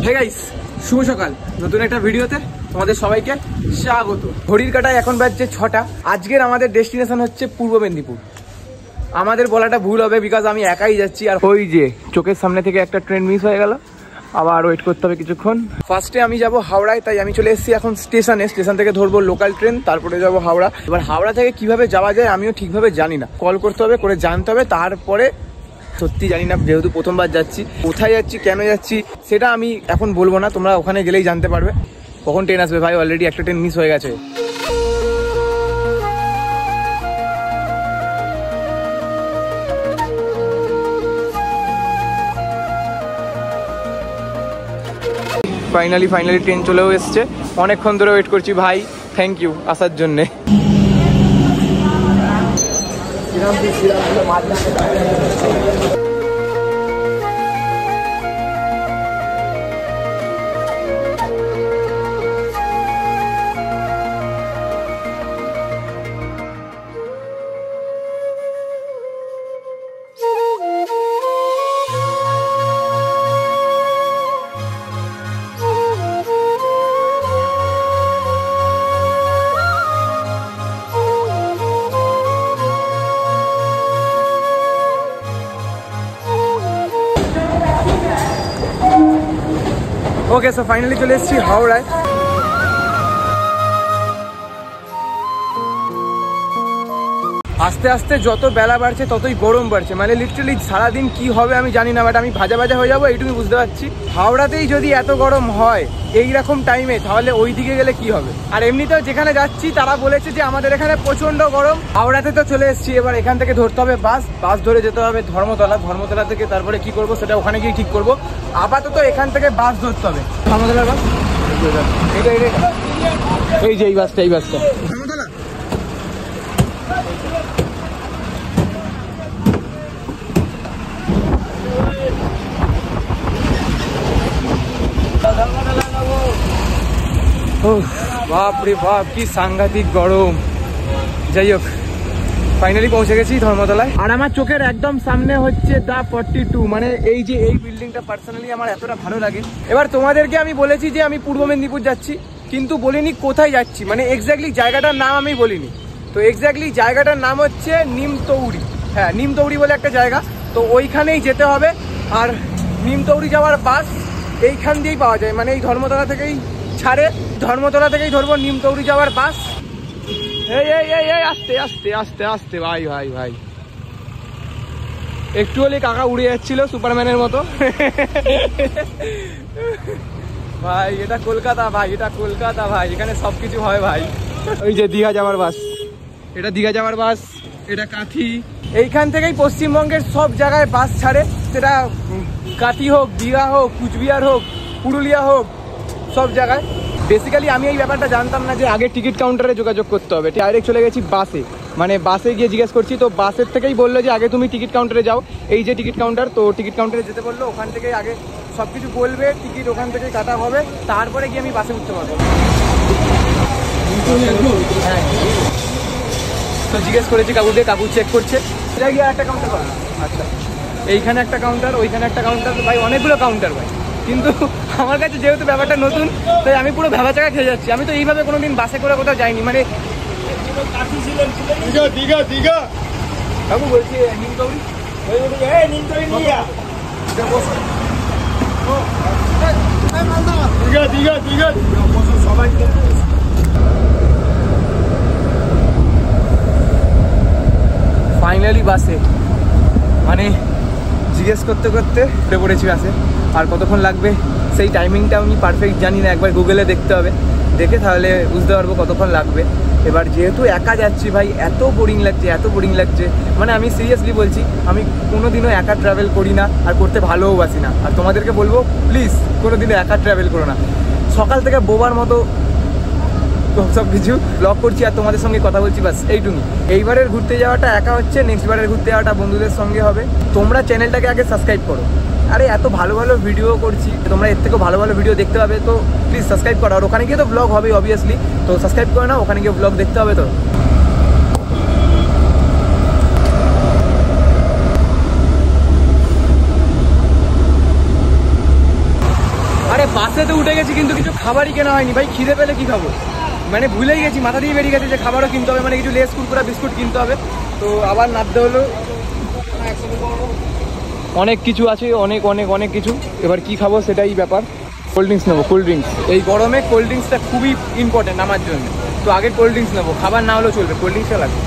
Hey guys, শুভ সকাল। নতুন একটা ভিডিওতে তোমাদের সবাইকে স্বাগত। ঘড়ির কাঁটায় এখন বাজছে 6টা। আজকের আমাদের ডেস্টিনেশন হচ্ছে পূর্ব মেদিনীপুর। আমাদের বলাটা ভুল হবে, বিকজ আমি একাই যাচ্ছি। আর ওই যে চোখের সামনে থেকে একটা ট্রেন মিস হয়ে গেল, আবার ওয়েট করতে হবে কিছুক্ষণ। ফার্স্টে আমি যাব হাওড়ায়, তাই আমি চলে এসেছি এখন স্টেশনে। স্টেশন থেকে ধরবো লোকাল ট্রেন, তারপরে যাব হাওড়া। এবার হাওড়া থেকে কিভাবে যাওয়া যায় আমিও ঠিকভাবে জানি না, কল করতে হবে, করে জানতে হবে। তারপরে সত্যি জানি না, যেহেতু প্রথমবার যাচ্ছি, কোথায় যাচ্ছি, কেন যাচ্ছি সেটা আমি এখন বলবো না, তোমরা ওখানে গেলেই জানতে পারবে। কখন ট্রেন আসবে ভাই, অলরেডি একটা ট্রেন মিস হয়ে গেছে। ফাইনালি ট্রেন চলেও এসছে। অনেকক্ষণ ধরে ওয়েট করছি ভাই, থ্যাংক ইউ আসার জন্যে। ওকে, সো ফাইনালি চলে এসেছি হাওড়ায়। আস্তে আস্তে যত বেলা বাড়ছে ততই গরম বাড়ছে, মানে লিটারালি সারাদিন কি হবে আমি জানি না, বাট আমি ভাজা হয়ে যাবো এইটুকু বুঝতে পারছি। হাওড়াতেই যদি এত গরম হয় এইরকম টাইমে, তাহলে ওই দিকে গেলে কি হবে। আর এমনিতেও যেখানে যাচ্ছি তারা বলেছে যে আমাদের এখানে প্রচন্ড গরম। হাওড়াতে তো চলে এসেছি, এবার এখান থেকে ধরতে হবে বাস ধরে যেতে হবে ধর্মতলা থেকে। তারপরে কি করব সেটা ওখানে গিয়ে ঠিক করবো। আপাতত এখান থেকে বাস ধরতে হবে। ধর্মতলার বাস, এই যে এই বাসটা বাপরে বাপ, কি সাংঘাতিক গরম। যাই হোক, ফাইনালি পৌঁছে গেছি ধর্মতলায়। আর আমার চোখের একদম সামনে হচ্ছে দা 42, মানে এই যে এই বিল্ডিংটা পার্সোনালি আমার এতটা ভালো লাগে। এবার তোমাদেরকে আমি বলেছি যে আমি পূর্ব মেদিনীপুর যাচ্ছি, কিন্তু বলিনি কোথায় যাচ্ছি, মানে এক্স্যাক্টলি জায়গাটার নাম আমি বলিনি। তো এক্স্যাক্টলি জায়গাটার নাম হচ্ছে নিমতৌড়ি। হ্যাঁ, নিমতৌড়ি বলে একটা জায়গা, তো ওইখানেই যেতে হবে। আর নিমতৌড়ি যাওয়ার বাস এইখান দিয়েই পাওয়া যায়, মানে এই ধর্মতলা থেকেই ছাড়ে, ধর্মতলা থেকেই ধরবো নিমতৌড়ি যাওয়ার বাস। এই আস্তে আস্তে আস্তে আস্তে ভাই একটু হলে কাকা উড়ে যাচ্ছিল সুপারম্যানের মতো। ভাই এটা কলকাতা ভাই, এখানে সবকিছু হয় ভাই। ওই যে দীঘা যাওয়ার বাস, এটা কাঁথি। এইখান থেকেই পশ্চিমবঙ্গের সব জায়গায় বাস ছাড়ে, সেটা কাঁথি হোক, দীঘা হোক, কুচবিহার হোক, পুরুলিয়া হোক, সব জায়গায়। বেসিক্যালি আমি এই ব্যাপারটা জানতাম না যে আগে টিকিট কাউন্টারে যোগাযোগ করতে হবে। ডাইরেক্ট চলে গেছি বাসে, মানে বাসে গিয়ে জিজ্ঞেস করছি, তো বাসের থেকেই বললো যে আগে তুমি টিকিট কাউন্টারে যাও। এই যে টিকিট কাউন্টার, তো টিকিট কাউন্টারে যেতে বললো, ওখান থেকেই আগে সব কিছু বলবে, টিকিট ওখান থেকেই কাটা হবে, তারপরে গিয়ে আমি বাসে উঠতে পারবো। তো জিজ্ঞেস করেছি কাকুকে, কাকু চেক করছে। এটা গিয়ে একটা কাউন্টার পাবো। আচ্ছা, এইখানে একটা কাউন্টার, ওইখানে একটা কাউন্টার, ভাই অনেকগুলো কাউন্টার ভাই। কিন্তু আমার কাছে যেহেতু ব্যাপারটা নতুন, তাই আমি পুরো ভেবাচাকা খেয়ে যাচ্ছি। আমি তো এইভাবে কোনোদিন বাসে করে কোথাও যাইনি, মানে দীঘা কাকু বলছি নিমতৌড়ি সবাই। ফাইনালি বাসে, মানে জিজ্ঞেস করতে উঠে পড়েছি বাসে। আর কতক্ষণ লাগবে সেই টাইমিংটা আমি পারফেক্ট জানি না, একবার গুগলে দেখতে হবে, দেখে তাহলে বুঝতে পারবো কতক্ষণ লাগবে। এবার যেহেতু একা যাচ্ছি ভাই, এত বোরিং লাগছে, মানে আমি সিরিয়াসলি বলছি, আমি কোনোদিনও একা ট্রাভেল করি না, আর করতে ভালোবাসি না। আর তোমাদেরকে বলবো, প্লিজ কোনোদিনও একা ট্রাভেল করো না। সকাল থেকে বোবার মতো সব কিছু ব্লগ করছি আর তোমাদের সঙ্গে কথা বলছি, বাস এইটুকুই। এইবারের ঘুরতে যাওয়াটা একা হচ্ছে, নেক্সট বারের ঘুরতে যাওয়াটা বন্ধুদের সঙ্গে হবে। তোমরা চ্যানেলটাকে আগে সাবস্ক্রাইব করো। আরে এত ভালো ভিডিও করছি, তোমরা এর থেকেও ভালো ভিডিও দেখতে পাবে, তো প্লিজ সাবস্ক্রাইব করো। আর ওখানে গিয়ে তো ব্লগ হবে অবভিয়াসলি, তো সাবস্ক্রাইব করে না, ওখানে গিয়ে ব্লগ দেখতে হবে। তো আরে বাসে তো উঠে গেছি কিন্তু কিছু খাবারই কেনা হয়নি ভাই। খিদে পেলে কি খাবো, মানে ভুলেই গেছি, মাথা দিয়ে বেরিয়ে গেছে যে খাবারও কিনতে হবে, মানে কিছু লেস কুরকুরা বিস্কুট কিনতে হবে। তো আবার নামতে হলো। অনেক কিছু আছে, অনেক অনেক অনেক কিছু। এবার কি খাবো সেটাই ব্যাপার। কোল্ড ড্রিঙ্কস নেবো, কোল্ড ড্রিঙ্কস। এই গরমে কোল্ড ড্রিঙ্কসটা খুবই ইম্পর্টেন্ট আমার জন্য। তো আগে কোল্ড ড্রিঙ্কস নেবো, খাবার না হলেও চলবে, কোল্ড ড্রিঙ্কসটা লাগবে।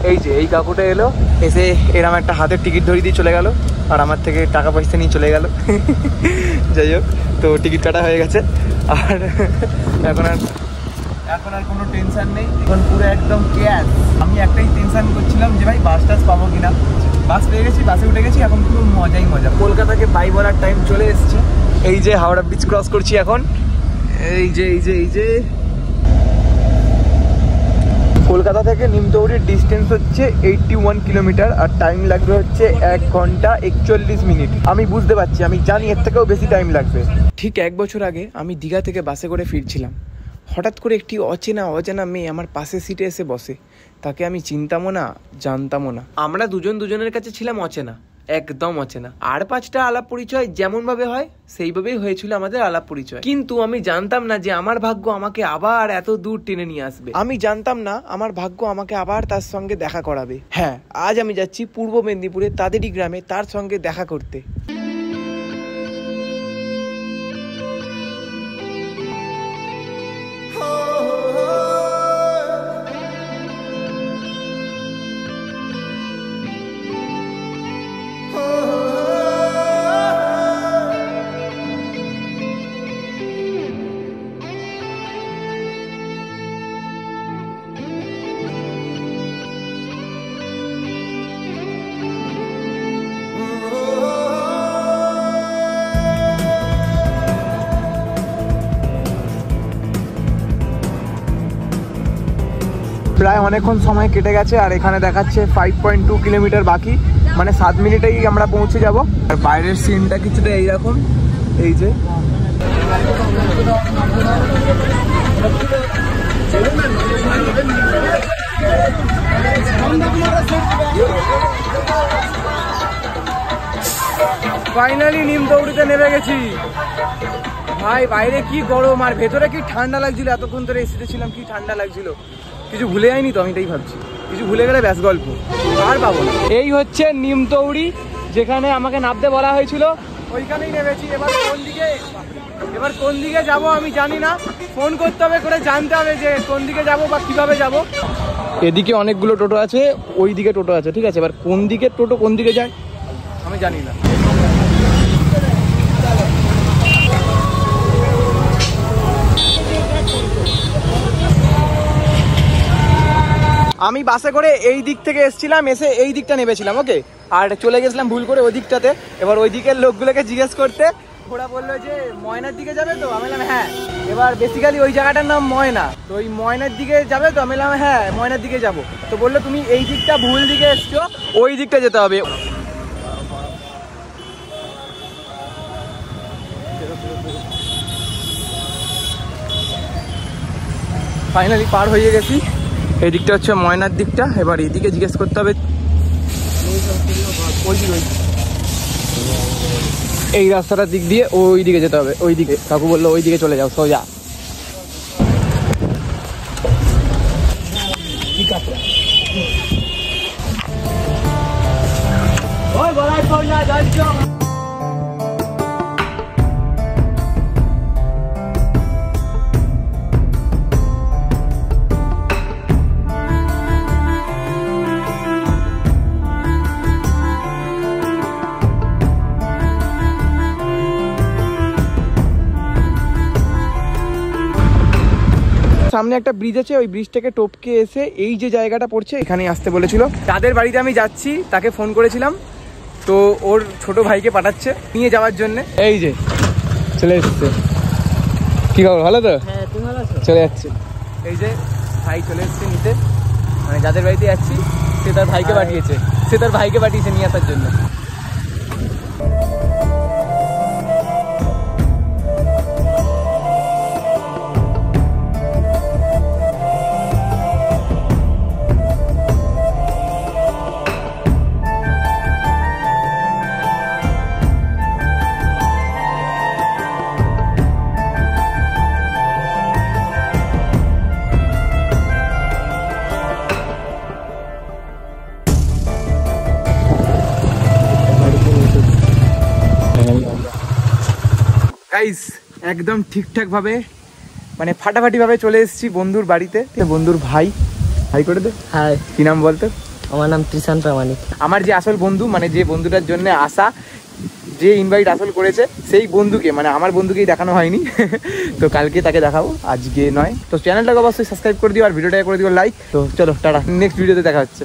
এই যে এই কাকুটা এলো, এসে এরম একটা হাতের টিকিট ধরিয়ে দিয়ে চলে গেল, আর আমার থেকে টাকা পয়সা নিয়ে চলে গেল। যাই হোক, তো টিকিট কাটা হয়ে গেছে, আর এখন আর কোনো টেনশন নেই, এখন পুরো একদম ক্যাশ। আমি একটাই টেনশন করছিলাম যে ভাই বাস টাস পাবো কিনা। বাস পেয়ে গেছি, বাসে উঠে গেছি, এখন পুরো মজাই মজা। কলকাতাকে বাই বলার টাইম চলে এসছে। এই যে হাওড়া ব্রিজ ক্রস করছি এখন। এই যে কলকাতা থেকে নিমতৌড়ির ডিস্টেন্স হচ্ছে 81 কিলোমিটার, আর টাইম লাগবে হচ্ছে 1 ঘন্টা 41 মিনিট। আমি বুঝতে পারছি, আমি জানি এর থেকেও বেশি টাইম লাগবে। ঠিক 1 বছর আগে আমি দীঘা থেকে বাসে করে ফিরছিলাম। হঠাৎ করে একটি অচেনা মেয়ে আমার পাশের সিটে এসে বসে। তাকে আমি চিনতামও না, জানতামও না। আমরা দুজনের কাছে ছিলাম অচেনা, একদম অচেনা। আর 5টা আলাপ পরিচয় যেমন ভাবে হয় সেইভাবেই হয়েছিল আমাদের আলাপ পরিচয়। কিন্তু আমি জানতাম না যে আমার ভাগ্য আমাকে আবার এত দূর টেনে নিয়ে আসবে। আমি জানতাম না আমার ভাগ্য আমাকে আবার তার সঙ্গে দেখা করাবে। হ্যাঁ, আজ আমি যাচ্ছি পূর্ব মেদিনীপুরে তাদেরই গ্রামে তার সঙ্গে দেখা করতে। প্রায় অনেকক্ষণ সময় কেটে গেছে, আর এখানে দেখাচ্ছে 5.2 কিলোমিটার বাকি, মানে 7 মিনিটেই আমরা পৌঁছে যাব। আর বাইরের সিনটা কিছুটা এইরকম। এই যে ফাইনালি নিমতৌড়িতে নেমে গেছি ভাই। বাইরে কি গরম, আর ভেতরে কি ঠান্ডা লাগছিল। এতক্ষণ ধরে এসিতে ছিলাম, কি ঠান্ডা লাগছিল। কিছু ভুলে যায়নি তো, আমি তাই ভাবছি কিছু ভুলে গেলে ব্যাস গল্প আর পাবো না। এই হচ্ছে নিমতৌড়ি, যেখানে আমাকে নামতে বলা হয়েছিল, ওইখানেই নেমেছি। এবার কোন দিকে যাব আমি জানি না, ফোন করতে হবে, করে জানতে হবে যে কোন দিকে যাব বা কিভাবে যাব। এদিকে অনেকগুলো টোটো আছে, ওই দিকে টোটো আছে, ঠিক আছে। এবার কোন দিকে টোটো কোন দিকে যায় আমি জানি না। আমি বাসে করে এই দিক থেকে এসেছিলাম, এসে এই দিকটা নেমেছিলাম, ওকে। আর চলে গেছিলাম ভুল করে ওই দিকটাতে। এবার ওই দিকের লোকগুলোকে জিজ্ঞেস করতে, ওরা বললো যে ময়নার দিকে যাবে তো, আমি বললাম হ্যাঁ। এবার বেসিক্যালি ওই জায়গাটার নাম ময়না, তো ওই ময়নার দিকে যাবে তো, আমি বললাম হ্যাঁ ময়নার দিকে যাবো। তো বললো তুমি এই দিকটা ভুল দিকে এসছো, ওই দিকটা যেতে হবে। ফাইনালি পার হয়ে গেছি। এই দিকটা হচ্ছে ময়নার দিকটা। এবার এইদিকে জিজ্ঞেস করতে হবে, এই রাস্তাটার দিক দিয়ে ওই দিকে যেতে হবে। ওই দিকে কাকু বললো ওই দিকে চলে যাও সোজা। সামনে একটা ব্রিজ আছে, ওই ব্রিজটাকে টপকে এসে এই যে জায়গাটা পড়ছে এখানেই আসতে বলেছিল। যাদের বাড়িতে আমি যাচ্ছি তাকে ফোন করেছিলাম, তো ওর ছোট ভাইকে পাঠাচ্ছে নিয়ে যাওয়ার জন্য। এই যে চলে এসছে। কি খবর, ভালো তো? হ্যাঁ, তুমি ভালো আছো? চলে যাচ্ছে। এই যে ভাই চলে এসছে নিতে, মানে যাদের বাড়িতে যাচ্ছি সে তার ভাইকে পাঠিয়েছে নিয়ে আসার জন্য। গাইস একদম ঠিকঠাকভাবে মানে ফাটাফাটিভাবে চলে এসেছি বন্ধুর বাড়িতে। বন্ধুর ভাই করে দে। হাই, কি নাম বলতো? আমার নাম তৃষান প্রামাণিক। আমার যে আসল বন্ধু, মানে যে বন্ধুটার জন্য আসা, যে ইনভাইট আসল করেছে সেই বন্ধুকে, মানে আমার বন্ধুকেই দেখানো হয়নি। তো কালকে তাকে দেখাবো, আজকে নয়। তো চ্যানেলটাকে অবশ্যই সাবস্ক্রাইব করে দিও আর ভিডিওটাকে করে দিও লাইক। তো চলো টাটা, নেক্সট ভিডিওতে দেখা হচ্ছে।